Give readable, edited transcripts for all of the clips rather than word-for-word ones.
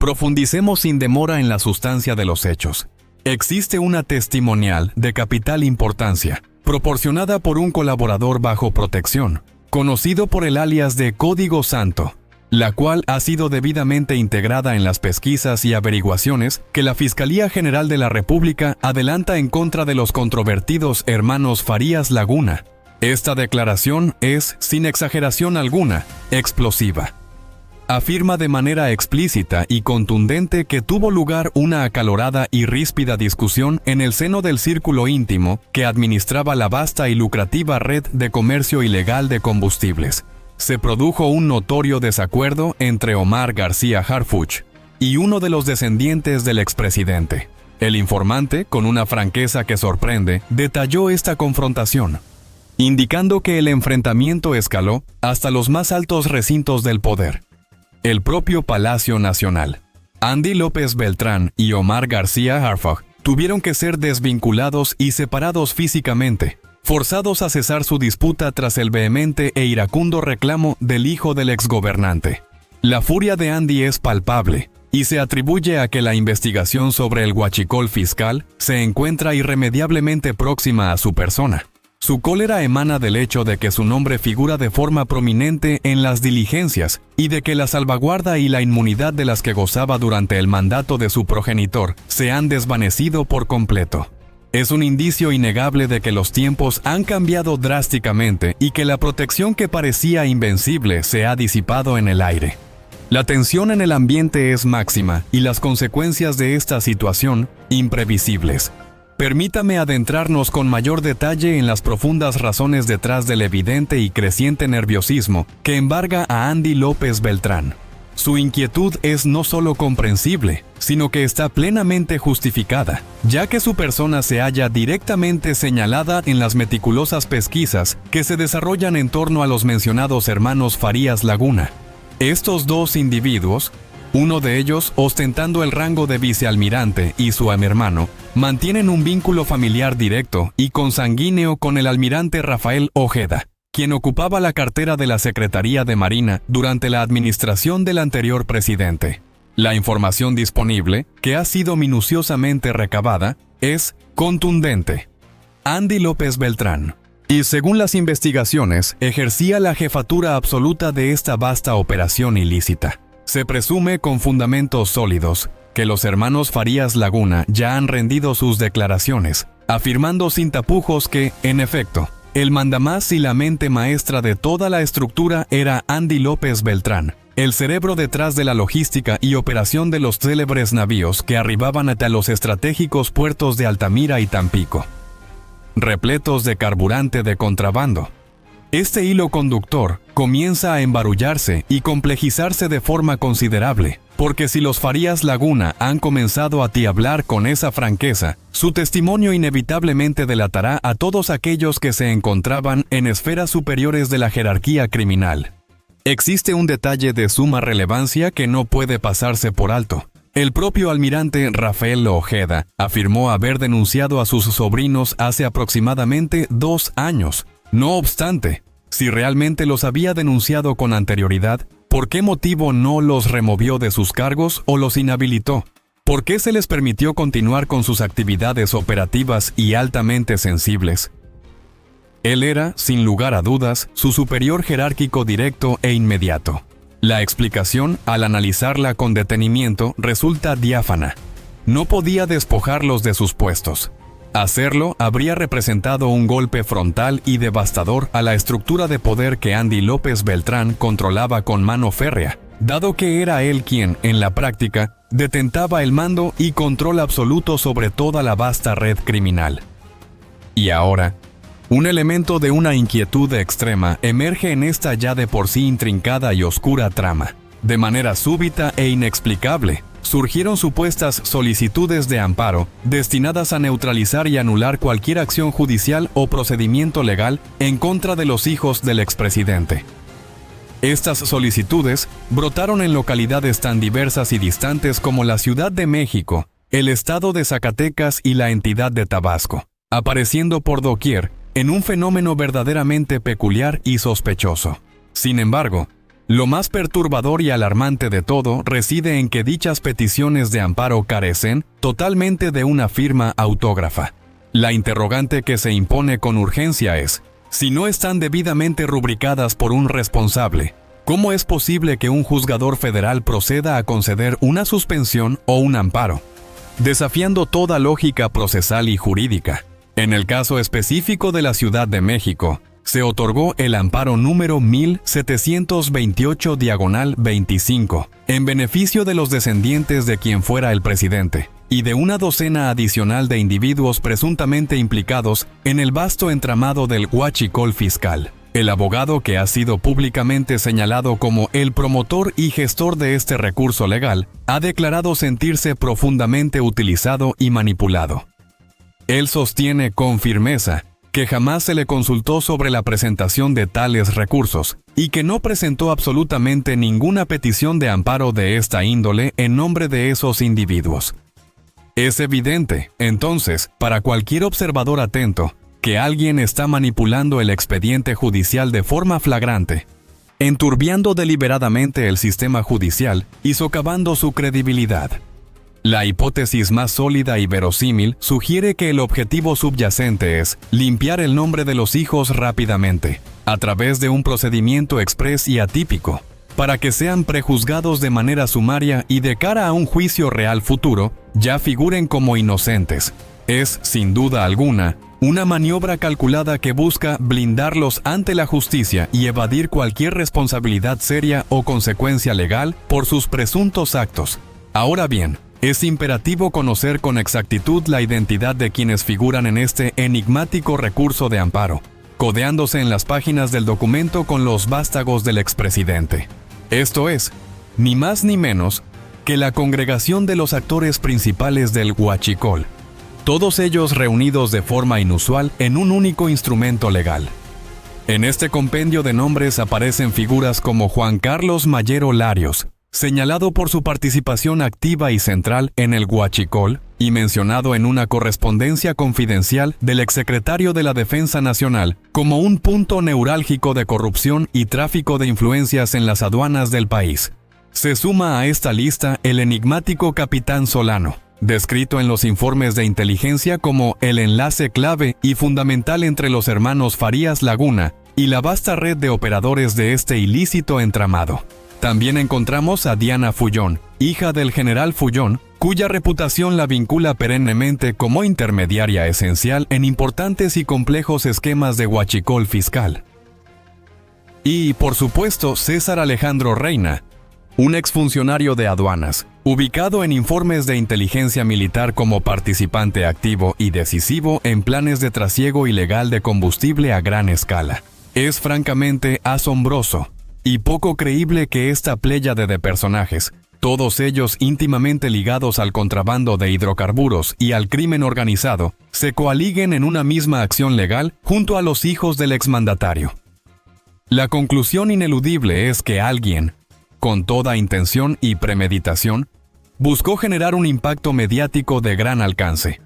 Profundicemos sin demora en la sustancia de los hechos. Existe una testimonial de capital importancia, proporcionada por un colaborador bajo protección, conocido por el alias de Código Santo, la cual ha sido debidamente integrada en las pesquisas y averiguaciones que la Fiscalía General de la República adelanta en contra de los controvertidos hermanos Farías Laguna. Esta declaración es, sin exageración alguna, explosiva. Afirma de manera explícita y contundente que tuvo lugar una acalorada y ríspida discusión en el seno del círculo íntimo que administraba la vasta y lucrativa red de comercio ilegal de combustibles. Se produjo un notorio desacuerdo entre Omar García Harfuch y uno de los descendientes del expresidente. El informante, con una franqueza que sorprende, detalló esta confrontación, indicando que el enfrentamiento escaló hasta los más altos recintos del poder. El propio Palacio Nacional. Andy López Beltrán y Omar García Harfuch tuvieron que ser desvinculados y separados físicamente, forzados a cesar su disputa tras el vehemente e iracundo reclamo del hijo del exgobernante. La furia de Andy es palpable y se atribuye a que la investigación sobre el huachicol fiscal se encuentra irremediablemente próxima a su persona. Su cólera emana del hecho de que su nombre figura de forma prominente en las diligencias y de que la salvaguarda y la inmunidad de las que gozaba durante el mandato de su progenitor se han desvanecido por completo. Es un indicio innegable de que los tiempos han cambiado drásticamente y que la protección que parecía invencible se ha disipado en el aire. La tensión en el ambiente es máxima y las consecuencias de esta situación imprevisibles. Permítame adentrarnos con mayor detalle en las profundas razones detrás del evidente y creciente nerviosismo que embarga a Andy López Beltrán. Su inquietud es no solo comprensible, sino que está plenamente justificada, ya que su persona se halla directamente señalada en las meticulosas pesquisas que se desarrollan en torno a los mencionados hermanos Farías Laguna. Estos dos individuos, uno de ellos ostentando el rango de vicealmirante y su hermano, mantienen un vínculo familiar directo y consanguíneo con el almirante Rafael Ojeda, quien ocupaba la cartera de la Secretaría de Marina durante la administración del anterior presidente. La información disponible, que ha sido minuciosamente recabada, es contundente. Andy López Beltrán, y según las investigaciones, ejercía la jefatura absoluta de esta vasta operación ilícita. Se presume con fundamentos sólidos que los hermanos Farías Laguna ya han rendido sus declaraciones, afirmando sin tapujos que, en efecto, el mandamás y la mente maestra de toda la estructura era Andy López Beltrán, el cerebro detrás de la logística y operación de los célebres navíos que arribaban hasta los estratégicos puertos de Altamira y Tampico, repletos de carburante de contrabando. Este hilo conductor comienza a embarullarse y complejizarse de forma considerable, porque si los Farías Laguna han comenzado a hablar con esa franqueza, su testimonio inevitablemente delatará a todos aquellos que se encontraban en esferas superiores de la jerarquía criminal. Existe un detalle de suma relevancia que no puede pasarse por alto. El propio almirante Rafael Ojeda afirmó haber denunciado a sus sobrinos hace aproximadamente 2 años. No obstante, si realmente los había denunciado con anterioridad, ¿por qué motivo no los removió de sus cargos o los inhabilitó? ¿Por qué se les permitió continuar con sus actividades operativas y altamente sensibles? Él era, sin lugar a dudas, su superior jerárquico directo e inmediato. La explicación, al analizarla con detenimiento, resulta diáfana. No podía despojarlos de sus puestos. Hacerlo habría representado un golpe frontal y devastador a la estructura de poder que Andy López Beltrán controlaba con mano férrea, dado que era él quien, en la práctica, detentaba el mando y control absoluto sobre toda la vasta red criminal. Y ahora, un elemento de una inquietud extrema emerge en esta ya de por sí intrincada y oscura trama. De manera súbita e inexplicable, surgieron supuestas solicitudes de amparo destinadas a neutralizar y anular cualquier acción judicial o procedimiento legal en contra de los hijos del expresidente. Estas solicitudes brotaron en localidades tan diversas y distantes como la Ciudad de México, el estado de Zacatecas y la entidad de Tabasco, apareciendo por doquier en un fenómeno verdaderamente peculiar y sospechoso. Sin embargo, Lo más perturbador y alarmante de todo reside en que dichas peticiones de amparo carecen totalmente de una firma autógrafa. La interrogante que se impone con urgencia es, si no están debidamente rubricadas por un responsable, ¿cómo es posible que un juzgador federal proceda a conceder una suspensión o un amparo, desafiando toda lógica procesal y jurídica? En el caso específico de la Ciudad de México, se otorgó el amparo número 1728/25, en beneficio de los descendientes de quien fuera el presidente, y de una docena adicional de individuos presuntamente implicados en el vasto entramado del huachicol fiscal. El abogado que ha sido públicamente señalado como el promotor y gestor de este recurso legal, ha declarado sentirse profundamente utilizado y manipulado. Él sostiene con firmeza que jamás se le consultó sobre la presentación de tales recursos y que no presentó absolutamente ninguna petición de amparo de esta índole en nombre de esos individuos. Es evidente, entonces, para cualquier observador atento, que alguien está manipulando el expediente judicial de forma flagrante, enturbiando deliberadamente el sistema judicial y socavando su credibilidad. La hipótesis más sólida y verosímil sugiere que el objetivo subyacente es limpiar el nombre de los hijos rápidamente, a través de un procedimiento exprés y atípico, para que sean prejuzgados de manera sumaria y de cara a un juicio real futuro, ya figuren como inocentes. Es, sin duda alguna, una maniobra calculada que busca blindarlos ante la justicia y evadir cualquier responsabilidad seria o consecuencia legal por sus presuntos actos. Ahora bien, es imperativo conocer con exactitud la identidad de quienes figuran en este enigmático recurso de amparo, codeándose en las páginas del documento con los vástagos del expresidente. Esto es, ni más ni menos, que la congregación de los actores principales del huachicol, todos ellos reunidos de forma inusual en un único instrumento legal. En este compendio de nombres aparecen figuras como Juan Carlos Mayero Larios, señalado por su participación activa y central en el huachicol y mencionado en una correspondencia confidencial del exsecretario de la Defensa Nacional como un punto neurálgico de corrupción y tráfico de influencias en las aduanas del país. Se suma a esta lista el enigmático Capitán Solano, descrito en los informes de inteligencia como el enlace clave y fundamental entre los hermanos Farías Laguna y la vasta red de operadores de este ilícito entramado. También encontramos a Diana Fullón, hija del general Fullón, cuya reputación la vincula perennemente como intermediaria esencial en importantes y complejos esquemas de huachicol fiscal. Y, por supuesto, César Alejandro Reina, un exfuncionario de aduanas, ubicado en informes de inteligencia militar como participante activo y decisivo en planes de trasiego ilegal de combustible a gran escala. Es francamente asombroso y poco creíble que esta pléyade de personajes, todos ellos íntimamente ligados al contrabando de hidrocarburos y al crimen organizado, se coaliguen en una misma acción legal junto a los hijos del exmandatario. La conclusión ineludible es que alguien, con toda intención y premeditación, buscó generar un impacto mediático de gran alcance.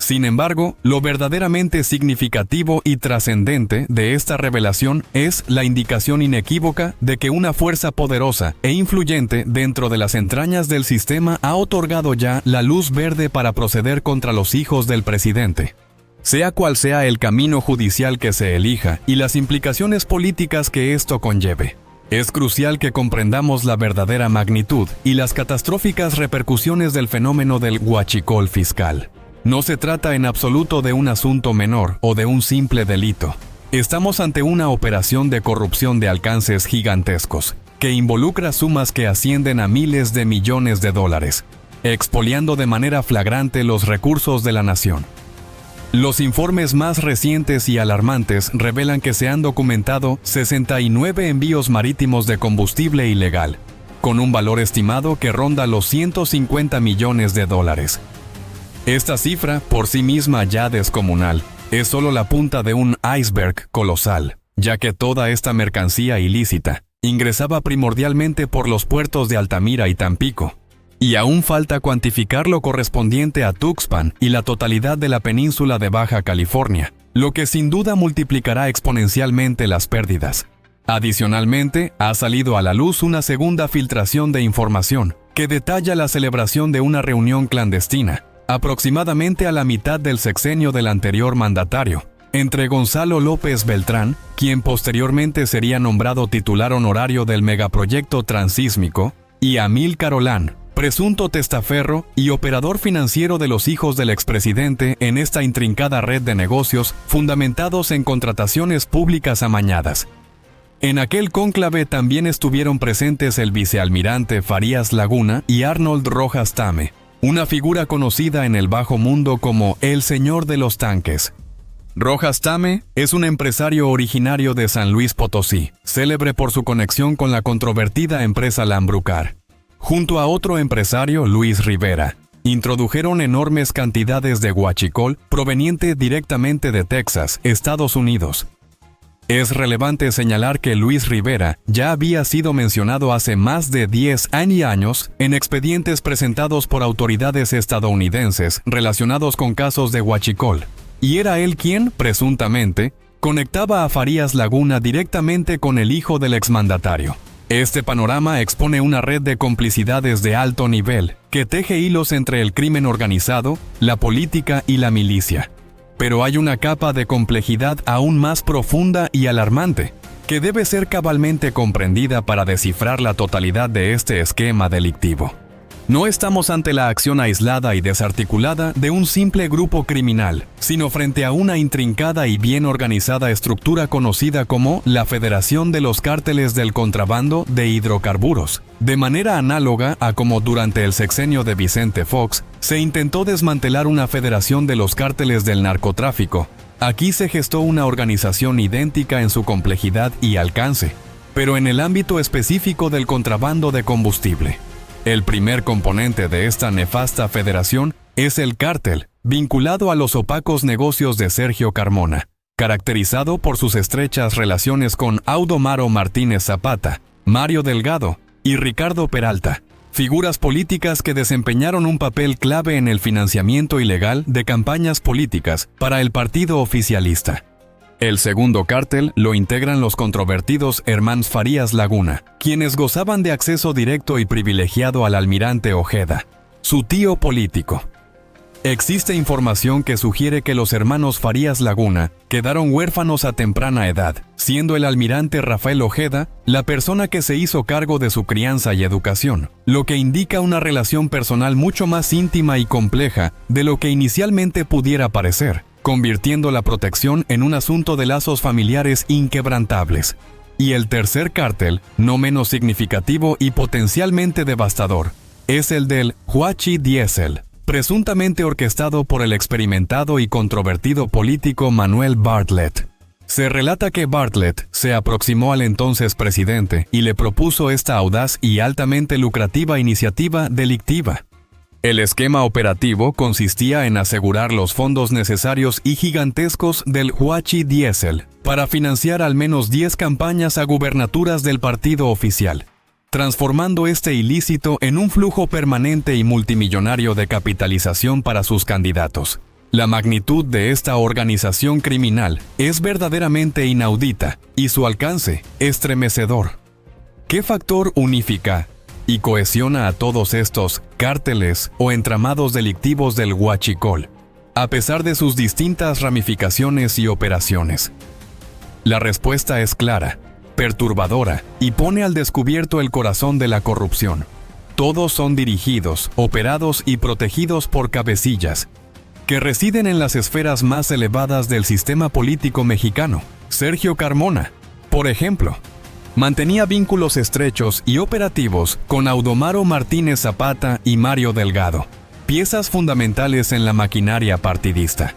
Sin embargo, lo verdaderamente significativo y trascendente de esta revelación es la indicación inequívoca de que una fuerza poderosa e influyente dentro de las entrañas del sistema ha otorgado ya la luz verde para proceder contra los hijos del presidente. Sea cual sea el camino judicial que se elija y las implicaciones políticas que esto conlleve, es crucial que comprendamos la verdadera magnitud y las catastróficas repercusiones del fenómeno del huachicol fiscal. No se trata en absoluto de un asunto menor o de un simple delito. Estamos ante una operación de corrupción de alcances gigantescos, que involucra sumas que ascienden a miles de millones de dólares, expoliando de manera flagrante los recursos de la nación. Los informes más recientes y alarmantes revelan que se han documentado 69 envíos marítimos de combustible ilegal, con un valor estimado que ronda los 150 millones de dólares. Esta cifra, por sí misma ya descomunal, es solo la punta de un iceberg colosal, ya que toda esta mercancía ilícita ingresaba primordialmente por los puertos de Altamira y Tampico, y aún falta cuantificar lo correspondiente a Tuxpan y la totalidad de la península de Baja California, lo que sin duda multiplicará exponencialmente las pérdidas. Adicionalmente, ha salido a la luz una segunda filtración de información que detalla la celebración de una reunión clandestina, aproximadamente a la mitad del sexenio del anterior mandatario, entre Gonzalo López Beltrán, quien posteriormente sería nombrado titular honorario del megaproyecto transísmico, y Amílcar Olán, presunto testaferro y operador financiero de los hijos del expresidente en esta intrincada red de negocios fundamentados en contrataciones públicas amañadas. En aquel cónclave también estuvieron presentes el vicealmirante Farías Laguna y Arnold Rojas Tame, una figura conocida en el bajo mundo como el Señor de los Tanques. Rojas Tame es un empresario originario de San Luis Potosí, célebre por su conexión con la controvertida empresa Lambrucar. Junto a otro empresario, Luis Rivera, introdujeron enormes cantidades de huachicol proveniente directamente de Texas, Estados Unidos. Es relevante señalar que Luis Rivera ya había sido mencionado hace más de 10 años en expedientes presentados por autoridades estadounidenses relacionados con casos de huachicol, y era él quien, presuntamente, conectaba a Farías Laguna directamente con el hijo del exmandatario. Este panorama expone una red de complicidades de alto nivel que teje hilos entre el crimen organizado, la política y la milicia. Pero hay una capa de complejidad aún más profunda y alarmante, que debe ser cabalmente comprendida para descifrar la totalidad de este esquema delictivo. No estamos ante la acción aislada y desarticulada de un simple grupo criminal, sino frente a una intrincada y bien organizada estructura conocida como la Federación de los Cárteles del Contrabando de Hidrocarburos, de manera análoga a como durante el sexenio de Vicente Fox se intentó desmantelar una federación de los cárteles del narcotráfico. Aquí se gestó una organización idéntica en su complejidad y alcance, pero en el ámbito específico del contrabando de combustible. El primer componente de esta nefasta federación es el cártel, vinculado a los opacos negocios de Sergio Carmona, caracterizado por sus estrechas relaciones con Audomaro Martínez Zapata, Mario Delgado y Ricardo Peralta, figuras políticas que desempeñaron un papel clave en el financiamiento ilegal de campañas políticas para el partido oficialista. El segundo cártel lo integran los controvertidos hermanos Farías Laguna, quienes gozaban de acceso directo y privilegiado al almirante Ojeda, su tío político. Existe información que sugiere que los hermanos Farías Laguna quedaron huérfanos a temprana edad, siendo el almirante Rafael Ojeda la persona que se hizo cargo de su crianza y educación, lo que indica una relación personal mucho más íntima y compleja de lo que inicialmente pudiera parecer, convirtiendo la protección en un asunto de lazos familiares inquebrantables. Y el tercer cártel, no menos significativo y potencialmente devastador, es el del Huachi Diesel, presuntamente orquestado por el experimentado y controvertido político Manuel Bartlett. Se relata que Bartlett se aproximó al entonces presidente y le propuso esta audaz y altamente lucrativa iniciativa delictiva. El esquema operativo consistía en asegurar los fondos necesarios y gigantescos del Huachi Diesel para financiar al menos 10 campañas a gubernaturas del partido oficial, transformando este ilícito en un flujo permanente y multimillonario de capitalización para sus candidatos. La magnitud de esta organización criminal es verdaderamente inaudita y su alcance estremecedor. ¿Qué factor unifica y cohesiona a todos estos cárteles o entramados delictivos del huachicol, a pesar de sus distintas ramificaciones y operaciones? La respuesta es clara, perturbadora y pone al descubierto el corazón de la corrupción. Todos son dirigidos, operados y protegidos por cabecillas que residen en las esferas más elevadas del sistema político mexicano. Sergio Carmona, por ejemplo, mantenía vínculos estrechos y operativos con Audomaro Martínez Zapata y Mario Delgado, piezas fundamentales en la maquinaria partidista.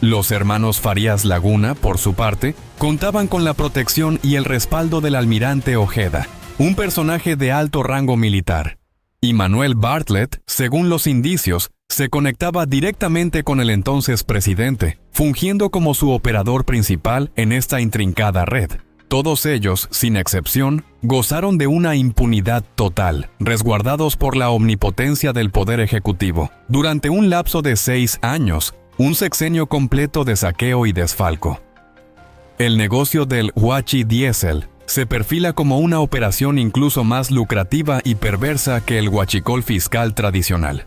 Los hermanos Farías Laguna, por su parte, contaban con la protección y el respaldo del almirante Ojeda, un personaje de alto rango militar. Y Manuel Bartlett, según los indicios, se conectaba directamente con el entonces presidente, fungiendo como su operador principal en esta intrincada red. Todos ellos, sin excepción, gozaron de una impunidad total, resguardados por la omnipotencia del Poder Ejecutivo, durante un lapso de 6 años, un sexenio completo de saqueo y desfalco. El negocio del Huachi Diesel se perfila como una operación incluso más lucrativa y perversa que el huachicol fiscal tradicional.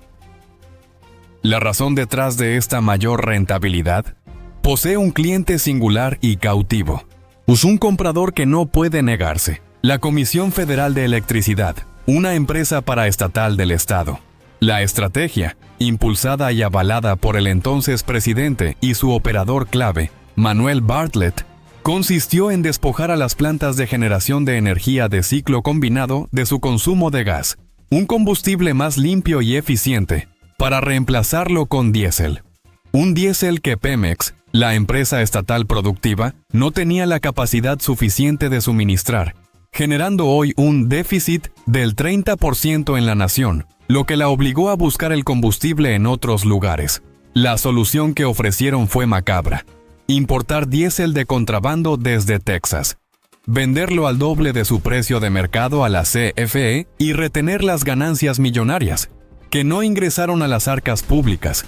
La razón detrás de esta mayor rentabilidad: posee un cliente singular y cautivo. Es un comprador que no puede negarse: la Comisión Federal de Electricidad, una empresa paraestatal del Estado. La estrategia, impulsada y avalada por el entonces presidente y su operador clave, Manuel Bartlett, consistió en despojar a las plantas de generación de energía de ciclo combinado de su consumo de gas, un combustible más limpio y eficiente, para reemplazarlo con diésel. Un diésel que Pemex, la empresa estatal productiva, no tenía la capacidad suficiente de suministrar, generando hoy un déficit del 30% en la nación, lo que la obligó a buscar el combustible en otros lugares. La solución que ofrecieron fue macabra: importar diésel de contrabando desde Texas, venderlo al doble de su precio de mercado a la CFE y retener las ganancias millonarias, que no ingresaron a las arcas públicas.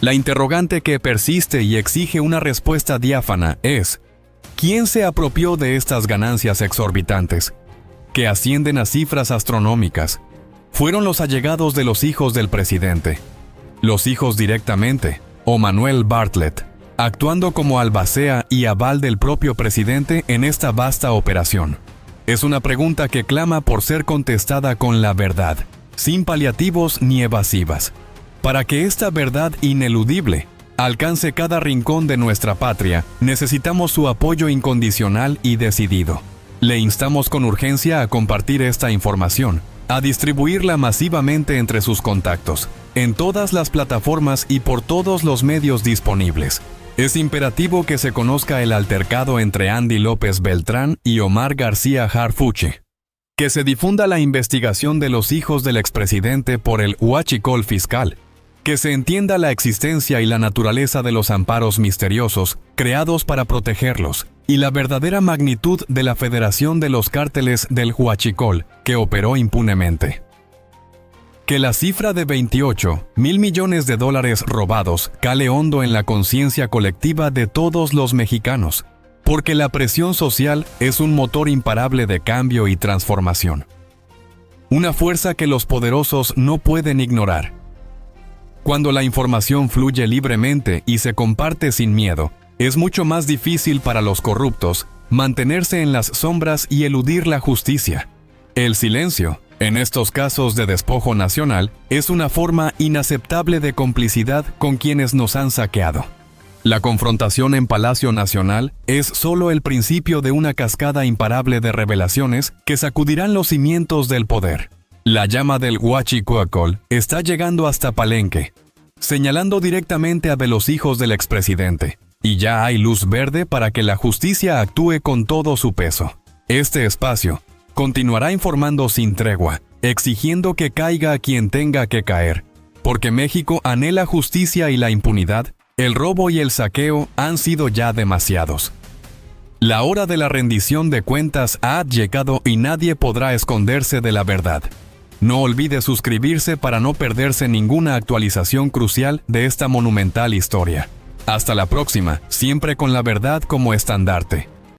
La interrogante que persiste y exige una respuesta diáfana es: ¿quién se apropió de estas ganancias exorbitantes, que ascienden a cifras astronómicas? ¿Fueron los allegados de los hijos del presidente, los hijos directamente, o Manuel Bartlett, actuando como albacea y aval del propio presidente en esta vasta operación? Es una pregunta que clama por ser contestada con la verdad, sin paliativos ni evasivas. Para que esta verdad ineludible alcance cada rincón de nuestra patria, necesitamos su apoyo incondicional y decidido. Le instamos con urgencia a compartir esta información, a distribuirla masivamente entre sus contactos, en todas las plataformas y por todos los medios disponibles. Es imperativo que se conozca el altercado entre Andy López Beltrán y Omar García Harfuche. Que se difunda la investigación de los hijos del expresidente por el huachicol fiscal. Que se entienda la existencia y la naturaleza de los amparos misteriosos creados para protegerlos, y la verdadera magnitud de la federación de los cárteles del huachicol que operó impunemente. Que la cifra de 28,000 millones de dólares robados cale hondo en la conciencia colectiva de todos los mexicanos, porque la presión social es un motor imparable de cambio y transformación. Una fuerza que los poderosos no pueden ignorar. Cuando la información fluye libremente y se comparte sin miedo, es mucho más difícil para los corruptos mantenerse en las sombras y eludir la justicia. El silencio, en estos casos de despojo nacional, es una forma inaceptable de complicidad con quienes nos han saqueado. La confrontación en Palacio Nacional es solo el principio de una cascada imparable de revelaciones que sacudirán los cimientos del poder. La llama del huachicuacol está llegando hasta Palenque, señalando directamente a de los hijos del expresidente, y ya hay luz verde para que la justicia actúe con todo su peso. Este espacio continuará informando sin tregua, exigiendo que caiga a quien tenga que caer, porque México anhela justicia y la impunidad. El robo y el saqueo han sido ya demasiados. La hora de la rendición de cuentas ha llegado y nadie podrá esconderse de la verdad. No olvide suscribirse para no perderse ninguna actualización crucial de esta monumental historia. Hasta la próxima, siempre con la verdad como estandarte.